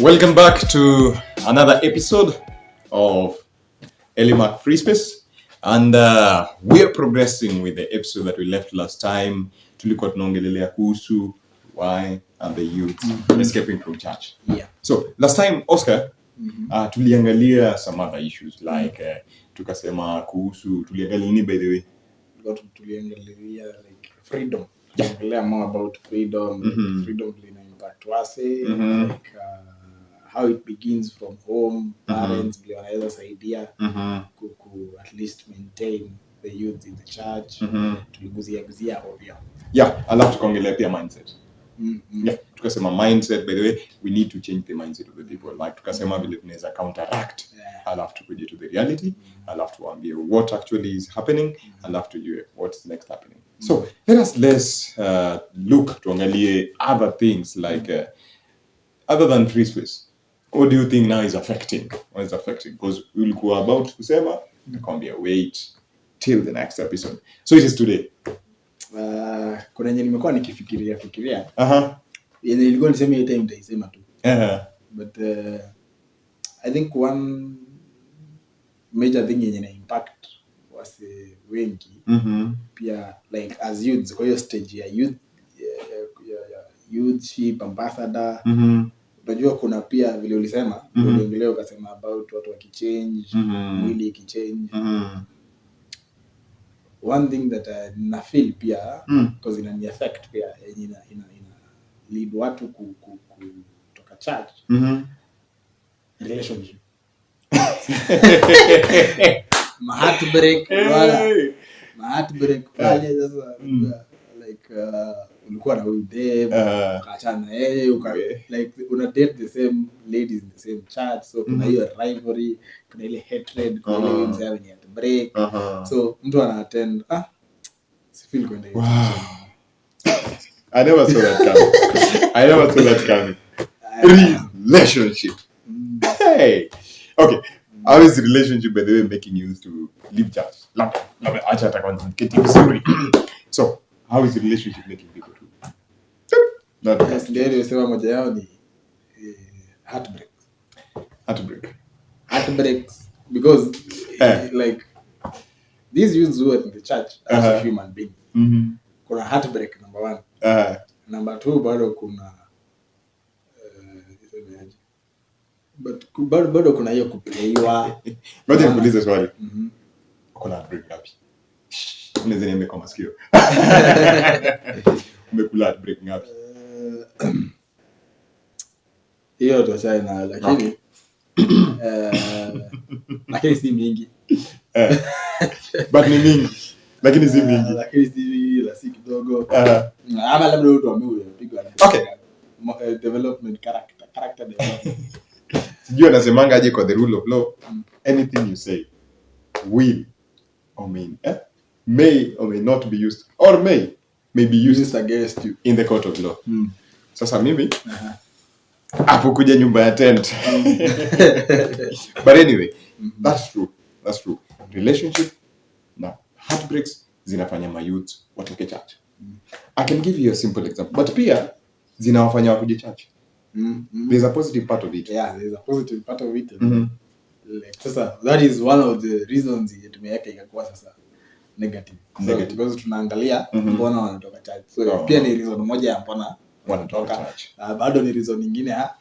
Welcome back to another episode of Elimak Free Space, and we are progressing with the episode that we left last time. Tulikuwa tunaongelelea kuhusu why and the youth escaping from church. Yeah. So last time, Oscar, tuliangalia some other issues like tukasema kuhusu tuliangalia nini, by the way? Tuliangalia like freedom. Tuliangalia more about freedom, like freedom lina impact wase, like how it begins from home, parents vile wanaweza saidia ku at least maintain the youth in the church. Tuligusia ovyo. Yeah, alafu tukaongelea pia mindset. Yeah, tukasema mindset, by the way, we need to change the mindset of the people. Like tukasema vile tunaweza counteract. Alafu tukuje to the reality, alafu tuambie what actually is happening, alafu tujue what's next happening. So let's look tuangalie other things like other than free space. What do you think now is affecting? What is affecting? Because we'll go about kusema, nakwambia wait till the next episode. So it is today. Kuna yenye nimekuwa nikifikiria. Yenye nilikuwa niseme hiyo time nitaisema tu. But I think one major thing yenye na impact wase wengi pia like as youth, kwa hiyo stage ya youth youthship ambassador. Unajua kuna pia vile ulisema uliendelea ukasema about watu wakichange, mwili ikichange. One thing that na feel pia because ina affect pia ina lead watu kutoka church. Relationship. Heartbreak pale sasa like ulikuwa na huyu babe kaachana na yeye like una date the same ladies in the same church, so kuna hiyo rivalry, kuna ile hatred, kuna ile mzee wenye heartbreak. So mtu ana attend si feel kwenda hiyo. I never saw that coming. Relationship. Hey. Okay. How is the relationship, by the way, making you to leave church? So, how is the relationship making people to? Ndio sema moja yao ni heartbreak. Heartbreaks because like these youths who are in the church as a human being. Kuna heartbreak number 1. Number 2 bado kuna bado kuna hiyo kupleiwa. Ngoja nikuulize swali. Kuna heartbreak ngapi? Unaweza niambia kwa masikio. Umekula heartbreak ngapi? Hiyo tuachane na lakini lakini si mingi. But ni mingi. Lakini si mingi. Lakini si kidogo. Ama labda mtu amepigwa. Okay. Development character development. Sijui anasemanga aje kwa the rule of law, anything you say will or may or may not be used or may be used against you in the court of law. Sasa mimi hapo kuja nyumba ya tent. But anyway, that's true. Relationship na heartbreaks zinafanya mayouth watoke church. I can give you a simple example, but pia zinawafanya wakuje church. There's a positive part of it. Yeah, there's a positive part of it. Like, sasa, that is one of the reasons tumeweka ikakuwa sasa negative. Because tunaangalia mbona wanatoka church. So pia ni reason moja ya mbona wanatoka church. Bado ni reason nyingine ya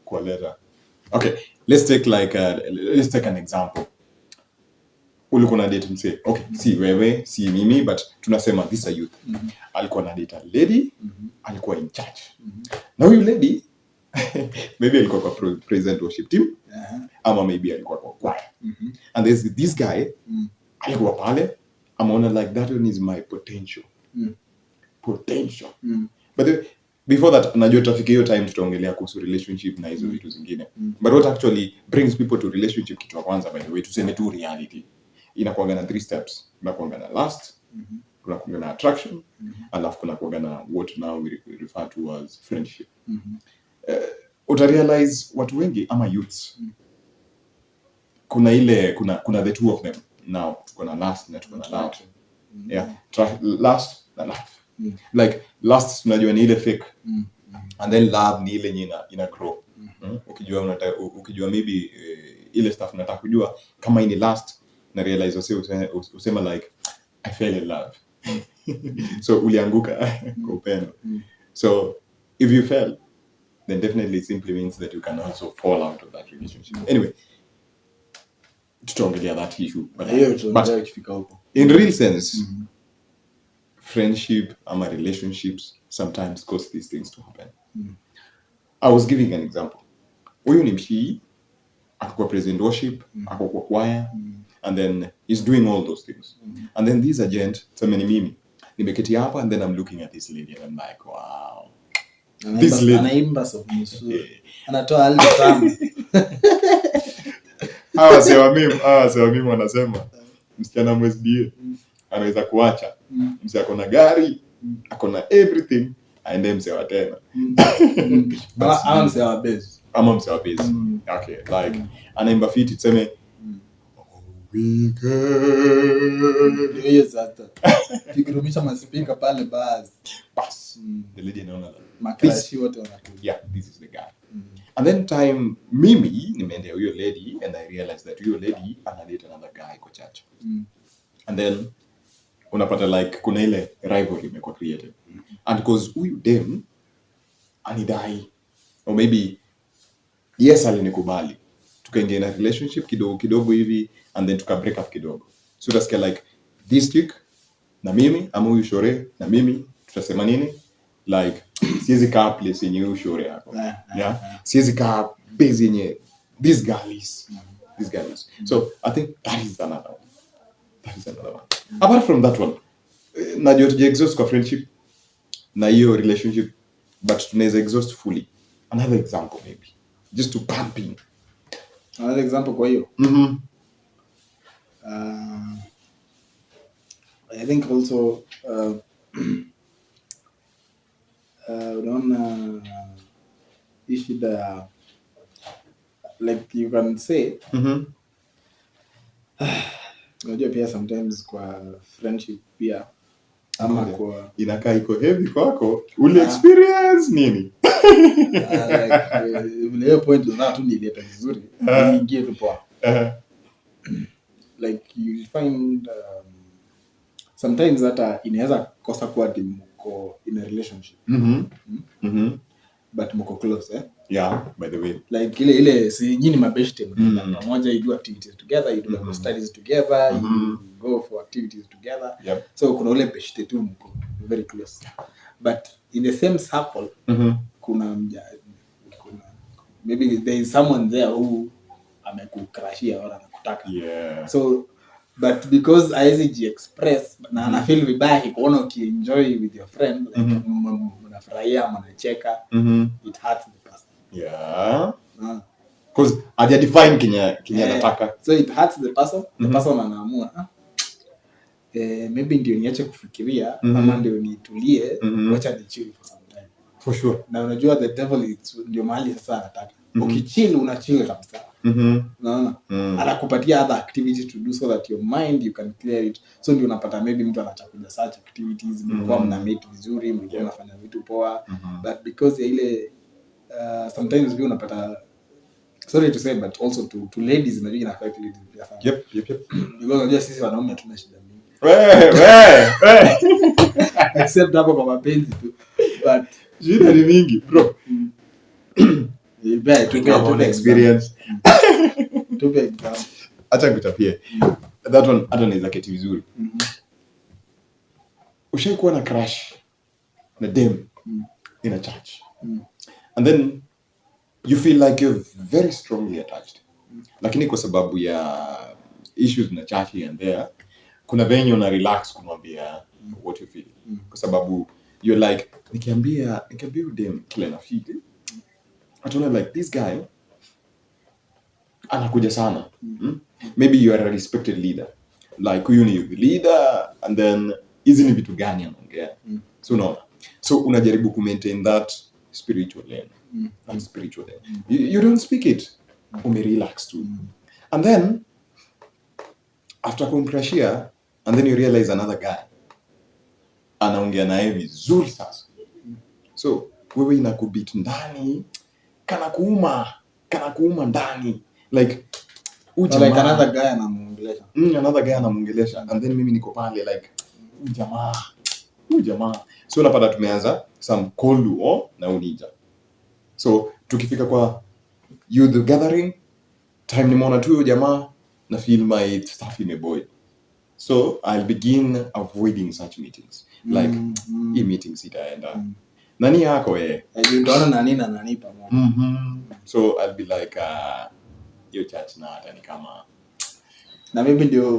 kuwaleta. Okay, let's take an example. Ulikuwa na date mse. Okay, si wewe, si mimi, but tunasema this a youth. Alikuwa na date a lady, alikuwa in church. Na huyu lady maybe alikuwa kwa present worship team, ama maybe alikuwa kwa choir. And there's this guy alikuwa pale, ameona like that one is my potential. But before that, najua traffic hiyo time tutaongelea kuhusu relationship na hizo vitu zingine. But what actually brings people to relationship, kitu ya kwanza, by the way, tuseme tu reality. Inakuanga na 3 steps. Inakuanga na lust, kunakuanga na attraction, alafu kunakuanga na what now we refer to as friendship. Utarealize watu wengi ama youths kuna the two of them now. Tuko na lust na tuko na love. Yeah, lust na love. Like lust tunajua ni ile fake, and then love ni ile ina grow. ukijua maybe ile stuff nataka kujua kama ini last na realize usema like I fell in love. So ulianguka kwa upendo. So if you fell, then definitely it simply means that you can also fall out of that relationship. Anyway, tutaongelea that issue, but in real sense, friendship ama relationships sometimes cause these things to happen. I was giving an example. Huyu ni mshii, akakuwa president worship, akakuwa choir, and then he's doing all those things. And then this agent, ni mimi, nimeketi hapa, and then I'm looking at this lady and I'm like, wow. This lady. Anaimba so mzuri. Anatoa hali tamu. Hawa mimi wanasema msichana MSBA anaweza kuacha. Msi akona gari, akona everything, aende msewa tena. Ama msewa base. Ama msewa base. Okay, like anaimba fiti tuseme Yes, hata. Kikirumisha masipika pale basi. The lady anaona that. Makrashi wote wanakuja. Yeah, this is the guy. And then time mimi nimeendea huyo lady and I realized that huyo lady anadate another guy kwa church. And then unapata like kuna ile rivalry imekuwa created. And because huyu dem anidai or maybe yes alinikubali. Tukaingia in a relationship kidogo hivi and then tuka break up kidogo. So that's like this chick na mimi ama huyu shore na mimi tutasema nini? Like siwezi kaa place yenye huyu shore yako. Yeah. Siwezi kaa base yenye this girl is. So I think that is another one. Apart from that one, najua tuja exhaust kwa friendship na hiyo relationship, but tunaweza exhaust fully. Another example maybe, just to pumping. Another example kwa hiyo. I think also unaona issue that like you can say unajua pia sometimes kwa friendship pia ama kwa inakaa iko heavy kwako experience nini like ile point na tu nileta vizuri niingie tu poa like you find sometimes hata inaweza kosa kuwa mko in a relationship but mko close yeah, by the way, like ile si nyinyi mabeshte pamoja, you do activities together, you do studies together, you go for activities together. Yep. So kuna ule beshte tu mko very close, but in the same circle kuna maybe there is someone there who amekukrashia au anakutaka. Yeah. So but because ISG express na ana feel vibaya kuona ukienjoy with your friend, like mnafurahia mnacheka, it hurts the person. Yeah. Because haja define kinya nataka. So it hurts the person. The person anaamua maybe ndio niache kufikiria ama ndio nitulie, wacha ni chill for some time. For sure. Na unajua the devil is ndio mahali sasa anataka. Ukichill unachill kabisa. Unaona? Anakupatia other activities to do so that your mind you can clear it. So ndio unapata maybe mtu anachakuja such activities, mlikuwa mnamate vizuri, mlikuwa mnafanya vitu poa, but because ya ile sometimes we unapata, sorry to say, but also to ladies unajua ina affect ladies pia sana. Yep. Because unajua sisi wanaume hatuna shida mingi. We. Except hapo kwa mapenzi tu. But shida ni mingi, bro. Tupe experience. Tupe example. Acha nikutapie. That one hata ni zaketi vizuri. Ushaikuwa na crush na dem in a church. And then you feel like you're very strongly attached. Lakini kwa sababu ya issues na church here and there, kuna venye una relax kumwambia what you feel. Kwa sababu you're like, nikiambia dem kile na feel. Atona like this guy anakuja sana. Maybe you are a respected leader. Like huyu ni the leader, and then hizi ni vitu gani anaongea. So unajaribu ku maintain that spiritual lane. That spiritual lane. You don't speak it. Relax too. And then after kumcrashia, and then you realize another guy anaongea naye vizuri sasa. So wewe inakubit ndani kana kuuma ndani like like another guy anamuongelesha and then mimi niko pale like jamaa so unapata tumeanza some cold war na unija. So tukifika kwa youth gathering time nimeona tu jamaa na feel my stuff imeboil, so I'll begin avoiding such meetings like hii meetings itaenda nani yako wewe ndio nani pamoja. So I'll be like your church na hata ni kama na maybe ndio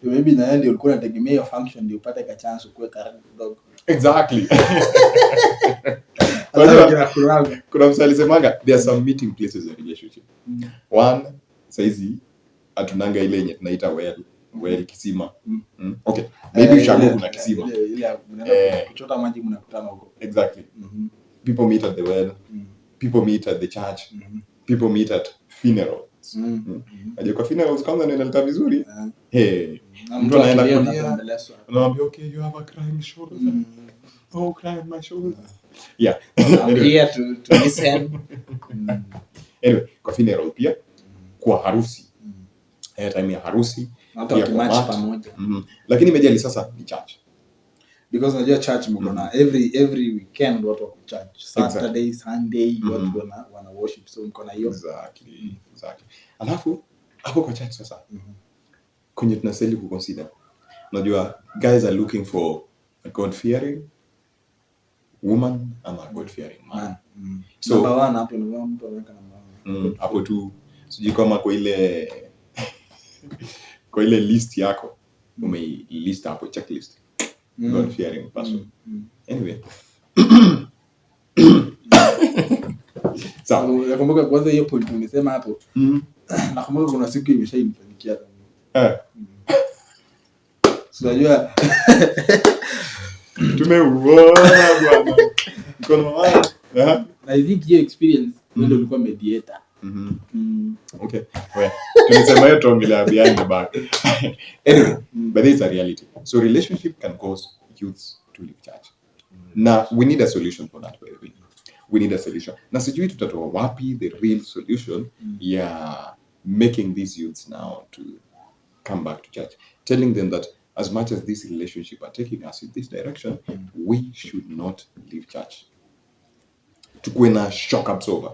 maybe na yeye ndio ulikuwa unategemea hiyo function ndio upate ka chance ukue karibu kidogo. Exactly. Kuna msali alisemanga there are some meeting places in relationship. One saizi atunanga ile yenye tunaita well kisima. Okay, maybe ushangu kuna kisima ile kuchota maji mnakutana huko. Exactly. People meet at the well, people meet at the church, people meet at funerals. Aje kwa funerals kwanza ndio vizuri. Mtu anaenda kulia anaambia okay you have a crying shoulder. Oh, cry on my shoulder. Yeah. I'm here to listen. Anyway, kwa funeral pia kwa harusi. Time ya harusi pia kwa match pamoja. Lakini imejali sasa ni church. Because unajua church mkona every weekend watu wa church. Saturday, exactly. Sunday watu wana worship, so mkona hiyo. Exactly. Alafu hapo kwa church sasa. Kwenye tunaseli ku consider. Unajua guys are looking for a God fearing woman ama God fearing man. So number 1 hapo ni mtu anaweka number 1. Hapo tu sijui kama kwa ile list yako umeilist hapo checklist. God fearing person. Anyway. So nakumbuka kwanza hiyo point umesema hapo. Nakumbuka kuna siku imeshainifanyikia. Unajua tumeuona bwana. Mkono wangu. I think your experience ndio ulikuwa mediator. Okay. Well, tulisema hiyo tuongelea behind the back. Anyway, but it's a reality. So relationship can cause youths to leave church. Now we need a solution for that, by the way. We need a solution. Na sijui tutatoa wapi the real solution ya making these youths now to come back to church, telling them that as much as this relationship are taking us in this direction, we should not leave church. Tukue na shock absorber.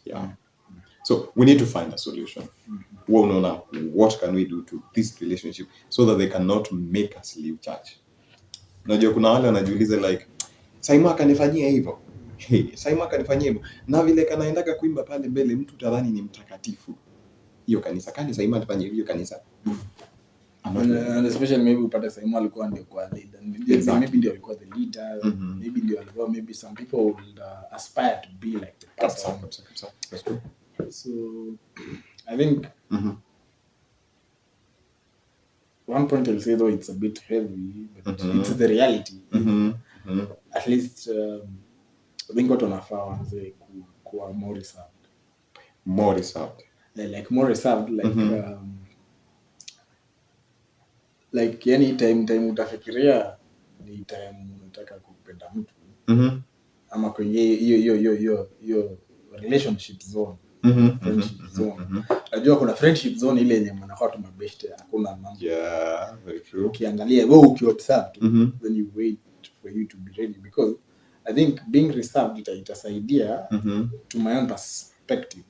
Yeah. So we need to find a solution. What can we do to this relationship so that they cannot make us leave church? Najua kuna wale wanajiuliza like Saima kanifanyia hivyo. Saima kanifanyia hivyo. Na vile kanaendaga kuimba pale mbele mtu tadhani ni mtakatifu. Hiyo kanisa kani Saima alifanyia hiyo kanisa. And especially maybe upate Saima alikuwa ndio kwa leader. Exactly. Maybe ndio alikuwa the leader. Maybe ndio alikuwa maybe some people would aspire to be like the person. That's true. So I think one point I'll say though it's a bit heavy, but it's the reality. At least I think what wanafaa waanze kuwa more reserved. Like more reserved, like any time utafikiria ni time unataka kupenda mtu. Ama kwenye hiyo relationship zone. Friendship zone. Najua kuna friendship zone ile yenye mnakuwa tu mabeshte, hakuna mambo. Yeah, very true. Ukiangalia wewe ukiobserve then you wait for you to be ready, because I think being reserved itasaidia to my own perspective.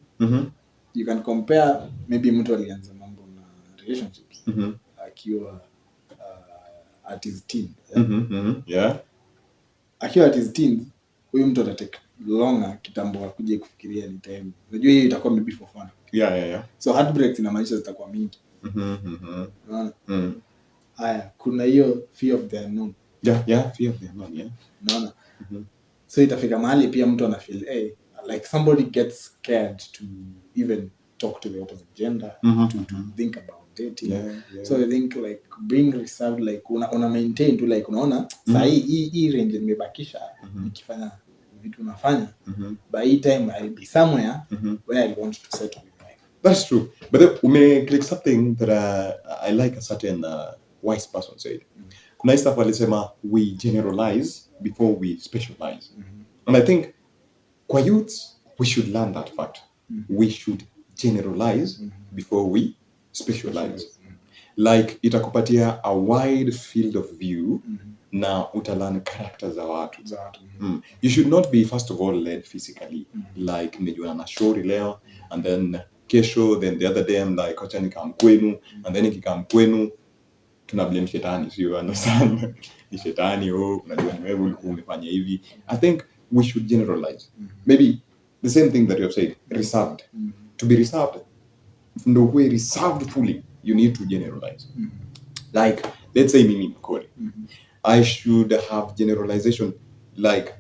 You can compare maybe mtu alianza mambo na relationships akiwa at his teen. Yeah. Akiwa at his teen, huyu mtu atatake longer kitambo akuje kufikiria ni time. Unajua hiyo itakuwa maybe for fun. Yeah. So heartbreaks inamaanisha zitakuwa mingi. Unaona? Haya, kuna hiyo fear of the unknown. Yeah, fear of the unknown, yeah. Unaona? So itafika mahali pia mtu ana feel like somebody gets scared to even talk to the opposite gender, to think about dating. Yeah. So I think like being reserved, like una maintain to like unaona saa hii range nimebakisha nikifanya vitu nafanya by hii time I'll be somewhere where I want to settle with life. That's true. But then we click something that I like a certain wise person said. Kuna stuff walisema we generalize before we specialize. And I think kwa youths we should learn that fact. We should generalize before we specialize. Like itakupatia a wide field of view na utalearn character za watu. You should not be first of all led physically. Like nimejuana na shori leo and then kesho, then the other day I'm like acha nikam kwenu, and then nikikam kwenu tuna blame shetani, so you understand. Ni shetani, unajua ni wewe ulikuwa umefanya hivi. I think we should generalize. Maybe the same thing that you have said, reserved. To be reserved, ndo kuwe reserved fully, you need to generalize. Like, let's say mimi mkori. I should have generalization like,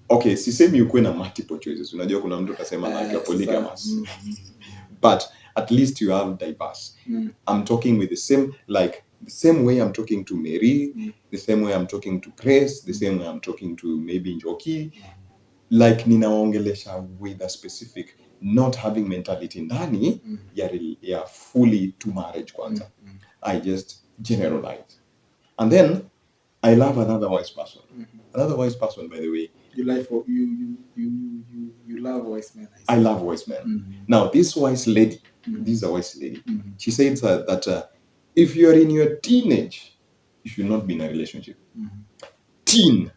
okay, sisemi ukuwe na multiple choices. Unajua kuna mtu atasema like a polygamous. But at least you have diverse. I'm talking with the same way I'm talking to Mary, the same way I'm talking to Grace, the same way I'm talking to maybe Njoki. Like ninaongelesha with a specific, not having mentality ndani ya fully to marriage kwanza. I just generalize. And then I love another wise person. Another wise person, by the way. You love wise men. I love wise men. Now, this wise lady, this is a wise lady. She said that if you are in your teenage, you should not be in a relationship. Teen.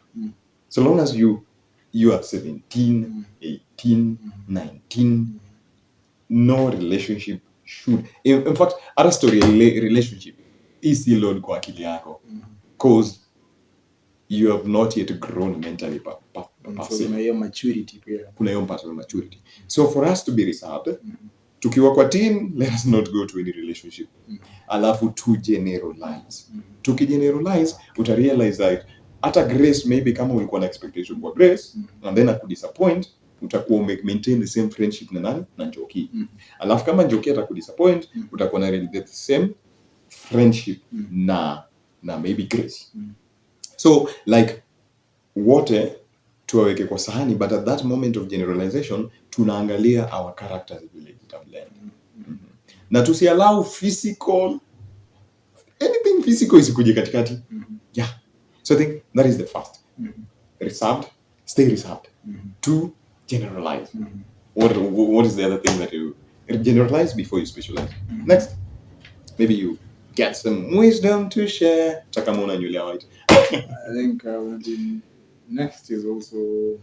So long as you are 17, 18, 19, no relationship should. In fact, other story, relationship is still on kwa akili yako. Because you have not yet grown mentally. So kuna hiyo maturity pia. Kuna hiyo personal maturity. So for us to be reserved, tukiwa kwa teen, let us not go to any relationship. Alafu to generalize. Tukigeneralize, utarealize that hata Grace, maybe kama ulikuwa na expectation kwa Grace, and then akudisappoint, utakuwa maintain the same friendship na nani? Na Njoki. Alafu kama Njoki atakudisappoint, utakuwa na the same friendship na maybe Grace. So like wote tuwaweke kwa sahani, but at that moment of generalization tunaangalia our characters vile zitablend. Na tusiallow physical, anything physical isikuje katikati. Yeah. So I think that is the first. Reserved, stay reserved. Two, generalize. What is the other thing that you generalize before you specialize? Next, maybe you get some wisdom to share. Chakamona Julia White. I think the next is also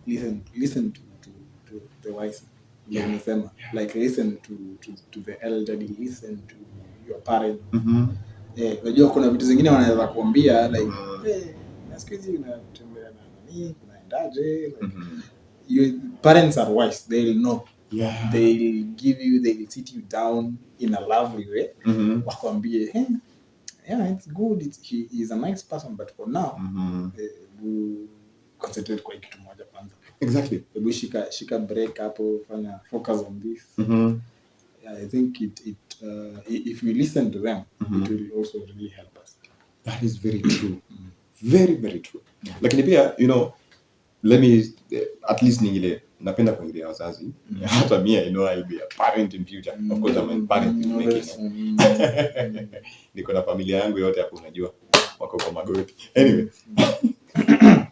listen to the wise. Yeah. Like listen to the elderly, listen to your parents. Unajua kuna vitu zingine wanaweza kuambia like nasikia hizi unatembea na nani, unaendaje? Your parents are wise, they'll know. Yeah. They'll sit you down in a lovely way. Wakwambie, hey, yeah, it's good. He is a nice person, but for now, we concentrate kwa kitu moja kwanza. Exactly. Hebu shika break hapo, fanya focus on this. Yeah, I think if we listen to them, it will also really help us. That is very true. Very, very true. Lakini pia, let me at least napenda kuingilia wazazi. Hata mimi, I'll be a parent in future. Of course, I'm a parent in making. Niko na familia yangu yote hapo, unajua wako kwa magoti. Anyway,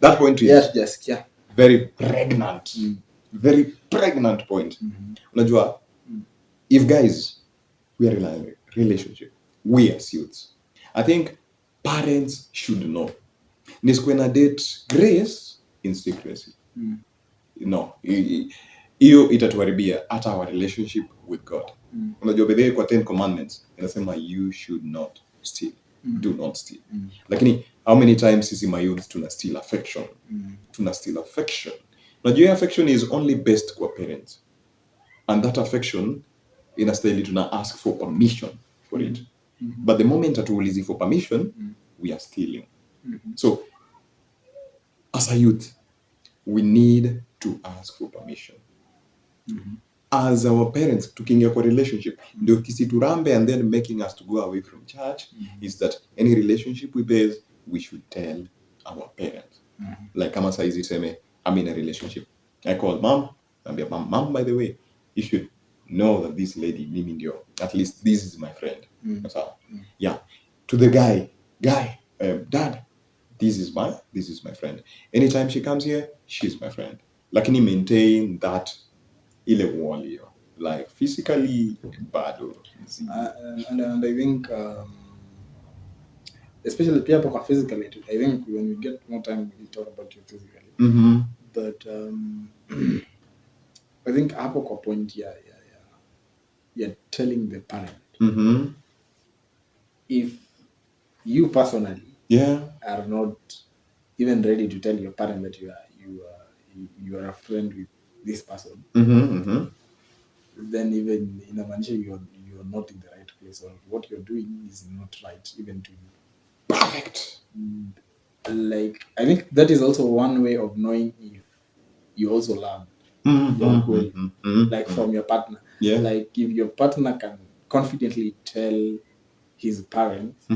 that point is very pregnant. Very pregnant point. Unajua, if guys, we are in a relationship, we as youths, I think parents should know. Nisikuwe na date Grace in secrecy. No, hiyo itatuharibia hata our relationship with God. Unajua bedhe kwa 10 commandments inasema you should not steal. Do not steal. Lakini how many times sisi my youth tuna steal affection? Tuna steal affection. Unajua affection is only best kwa parents. And that affection inastahili tuna ask for permission for it. But the moment atuulizi for permission, we are stealing. So as a youth, we need to ask for permission. As our parents, tukiingia kwa relationship, ndio kisiturambe and then making us to go away from church, is that any relationship we base, we should tell our parents. Like kama saizi seme, I'm in a relationship. I call mom, and mom, by the way, you should know that this lady, mimi ndio, at least this is my friend. That's how. Yeah. To the guy, dad, this is my friend. Anytime she comes here, she's my friend. lakini maintain that ile wall hiyo, like physically bado and I think especially pia hapo kwa physically, I think when we get more time we talk about you physically. But I think hapo kwa point ya telling the parent, if you personally are not even ready to tell your parent that you are a friend with this person, then even inamaanisha you're not in the right place, or what you're doing is not right even to you. Perfect. Like I think that is also one way of knowing if you also love like from your partner. Like if your partner can confidently tell his parents,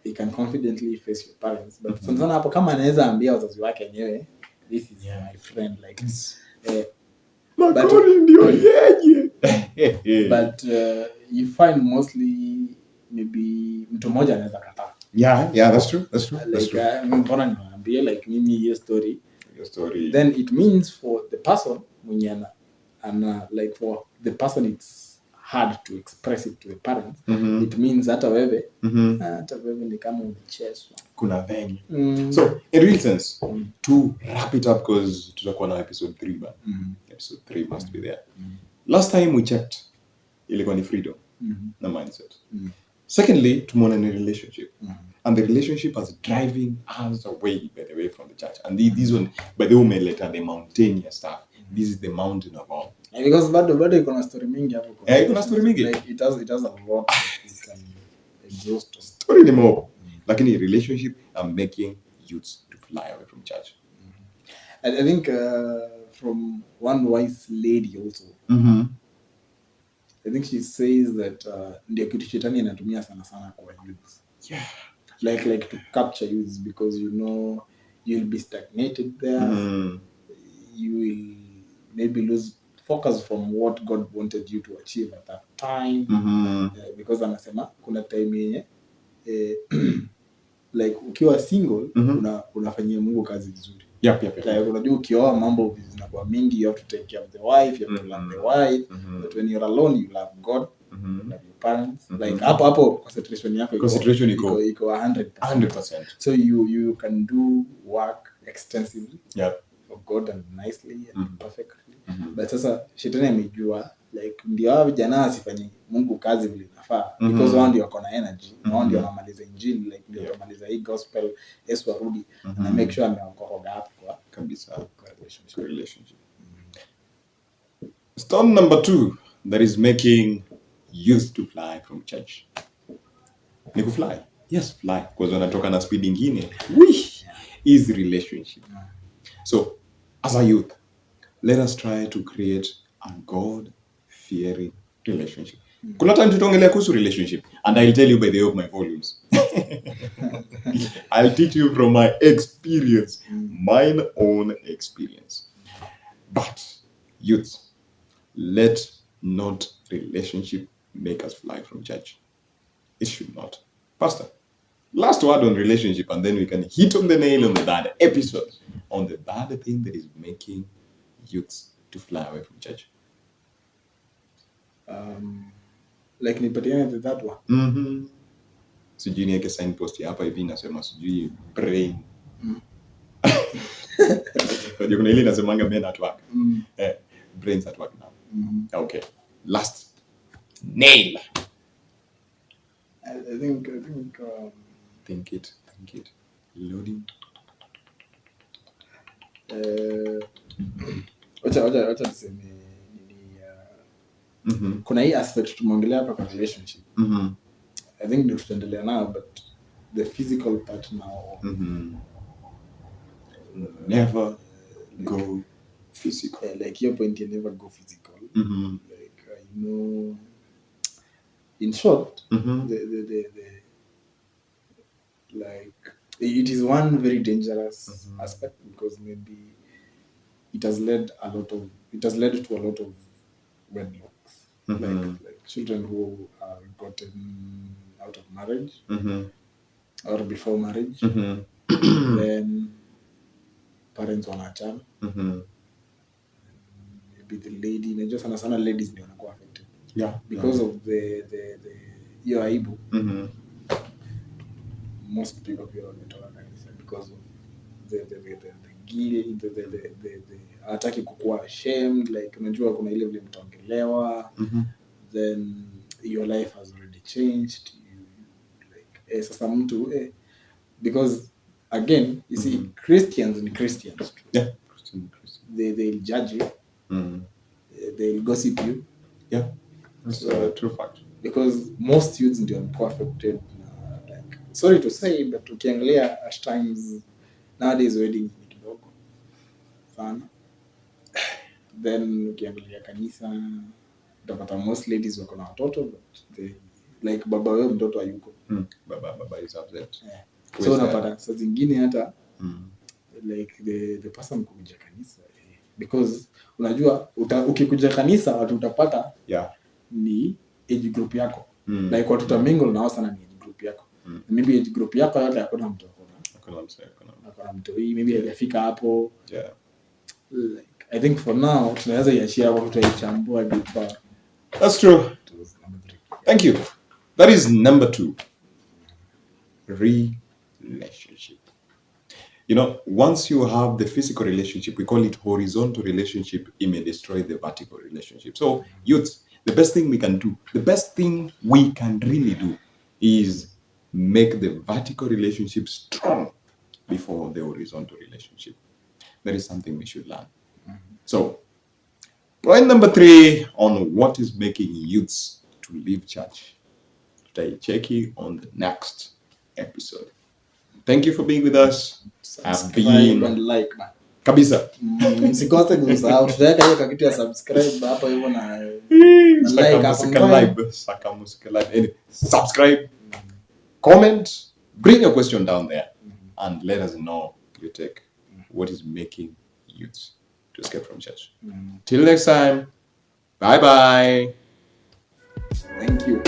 he can confidently face your parents, but sana hapo kama anaweza ambia wazazi wake wenyewe, this is my friend, like but you find mostly maybe mtu mmoja anaweza kataa. That's true. Like mbona niwaambie like mimi hiyo story, then it means for the person mwenye ana like for the person it's hard to express it to the parents. It means hata wewe ni kama umechezwa, kuna venye. So in real sense, to wrap it up, because tutakuwa na episode 3 but episode 3 must be there. Last time we checked, ilikuwa ni freedom na mindset. Secondly, tumeona ni relationship, and the relationship is driving us away, by the way, from the church. And this one, by the way, later the mountainous stuff. This is the mountain of all. Because bado iko na story mingi hapo. Iko na story mingi. Like it has a lot you can exhaust. Story ni more. Lakini relationship are making youths to fly away from church. I think from one wise lady also. I think she says that ndio kitu shetani anatumia sana kwa youths. Like to capture youths, because you'll be stagnated there. You will maybe lose focus from what God wanted you to achieve at that time. Because anasema kuna time yenye like ukiwa single unafanyia Mungu kazi vizuri. Like unajua ukioa mambo zinakuwa mingi, you have to take care of the wife, you have to love the wife. But when you're alone, you love God, you love your parents. Like hapo concentration yako iko 100%. So you can do work extensively for God and nicely and perfectly. But sasa shetani amejua like ndio hao vijana asifanye Mungu kazi vile inafaa, because wao ndio wako na energy, wao ndio wanamaliza injili, like ndio wanamaliza hii gospel, Yesu arudi, na make sure ameokoka hapo kwa kabisa relationship. Stone number 2 that is making youth to fly from church. Ni kufly. Yes, fly, because wanatoka na speed nyingine. Is relationship. So, as a youth, let us try to create a God-fearing relationship. Kuna time tutaongelea kuhusu relationship, and I'll tell you by the way of my volumes. I'll teach you from my experience, mine own experience. But youth, let not relationship make us fly from church. It should not. Pastor, last word on relationship, and then we can hit on the nail on the bad episode, on the bad thing that is making youths to fly away from church. Like nipatiane the that one. Sijui niweke signpost hapa hivi nasema sijui brain. Unajua kuna ile inasemanga men at work. Brains at work now. Okay. Last. Nail. I think think it. Loading. Wacha tuseme kuna hii aspect tumeongelea hapa kwa relationship. I think ndio tutaendelea now, but the physical part now. Never go physical. Like your point, you never go physical. Like in short, the like it is one very dangerous aspect, because maybe it has led to a lot of wedlocks. Like children who are gotten out of marriage or before marriage, then parents wanachana, be the lady. Unajua sana sana ladies ndio wanakuwa affected. Yeah. Because of the hiyo aibu. Most people wametoka kanisa because of the guilt, the hataki kukuwa ashamed, like unajua kuna ile vile mtaongelewa. Then your life has already changed. Like sasa mtu because again you see Christians and Christians. Yeah. They'll judge you. They'll gossip you. Yeah. That's a true fact. Because most youths ndio wamekuwa affected. Like sorry to say, but ukiangalia at times nowadays weddings ni kidogo sana. Then ukiangalia kanisa utapata most ladies wako na watoto, but they like baba wewe mtoto hayuko. Baba is upset. Yeah. So unapata saa zingine hata like the person kuja kanisa because unajua ukikuja kanisa watu utapata ni age group yako. Like watu utamingle nao sana ni age group yako. Maybe age group yako yote hakuna mtu akona mtu hii maybe hajafika hapo. Yeah. Like I think for now tunaweza iachia hapo, tutaichambua deeper. That's true. Thank you. That is number 2. Relationship. You know, once you have the physical relationship, we call it horizontal relationship, it may destroy the vertical relationship. So, youths, the best thing we can do, the best thing we can really do is make the vertical relationship strong before the horizontal relationship. That is something we should learn. So, point number 3 on what is making youths to leave church. Check you on the next episode. Thank you for being with us. Subscribe and like kabisa. Msikose kusahau tutaweka hiyo kitu ya subscribe hapo hivyo na like hapo. Subscribe, comment, bring your question down there and let us know your take. What is making youths to escape from church? Till next time. Bye bye. Thank you.